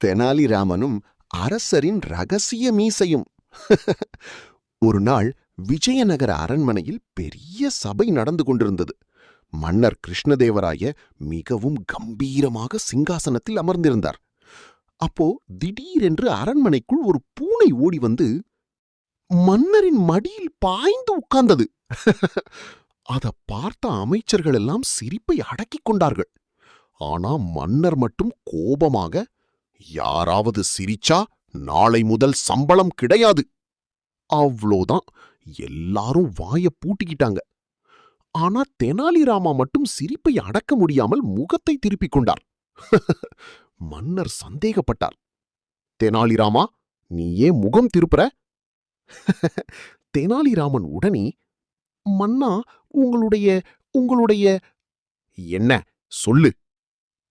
தெனாலிராமனும் அரசரின் ரகசிய மீசையும். ஒரு நாள் விஜயநகர அரண்மனையில் பெரிய சபை நடந்து கொண்டிருந்தது. மன்னர் கிருஷ்ணதேவராய மிகவும் கம்பீரமாக சிங்காசனத்தில் அமர்ந்திருந்தார். அப்போ திடீரென்று அரண்மனைக்குள் ஒரு பூனை ஓடி வந்து மன்னரின் மடியில் பாய்ந்து உட்கார்ந்தது. அதை பார்த்த அமைச்சர்கள் எல்லாம் சிரிப்பை அடக்கிக் கொண்டார்கள். ஆனா மன்னர் மட்டும் கோபமாக, யாராவது சிரிச்சா நாளை முதல் சம்பளம் கிடையாது. அவ்வளோதான், எல்லாரும் வாய பூட்டிக்கிட்டாங்க. ஆனா தெனாலிராமா மட்டும் சிரிப்பை அடக்க முடியாமல் முகத்தை திருப்பிக் கொண்டார். மன்னர் சந்தேகப்பட்டார். தெனாலிராமா, நீ ஏன் முகம் திருப்புற? தெனாலிராமன் உடனே, மன்னா, உங்களுடைய உங்களுடைய என்ன சொல்லு.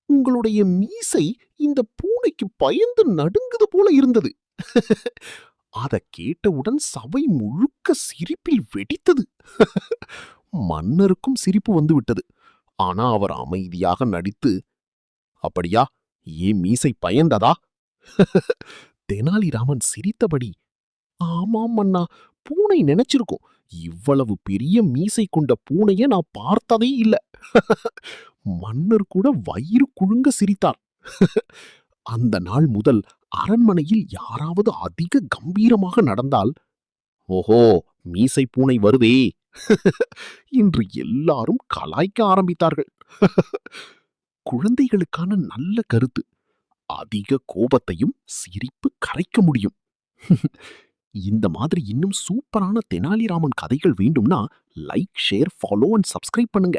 உங்களுடைய மீசை இந்த பூனைக்கு பயந்து நடுங்குது போல இருந்தது. அத கேட்டவுடன் சபை முழுக்க சிரிப்பில் வெடித்தது. மன்னருக்கும் சிரிப்பு வந்துவிட்டது. ஆனா அவர் அமைதியாக நடித்து, அப்படியா, ஏன் மீசை பயந்ததா? தெனாலிராமன் சிரித்தபடி, ஆமாம் மன்னா, பூனை நினைச்சிருக்கும், இவ்வளவு பெரிய மீசை கொண்ட பூனைய நான் பார்த்ததே இல்ல. மன்னர் கூட வயிறு குழுங்க சிரித்தார். அந்த நாள் முதல் அரண்மனையில் யாராவது அதிக கம்பீரமாக நடந்தால், ஓஹோ, மீசை பூனை வருதே என்று எல்லாரும் கலாய்க்க ஆரம்பித்தார்கள். குழந்தைகளுக்கான நல்ல கருத்து: அதிக கோபத்தையும் சிரிப்பு கரைக்க முடியும். இந்த மாதிரி இன்னும் சூப்பரான தெனாலிராமன் கதைகள் வேண்டும்னா like, share, follow and subscribe பண்ணுங்க.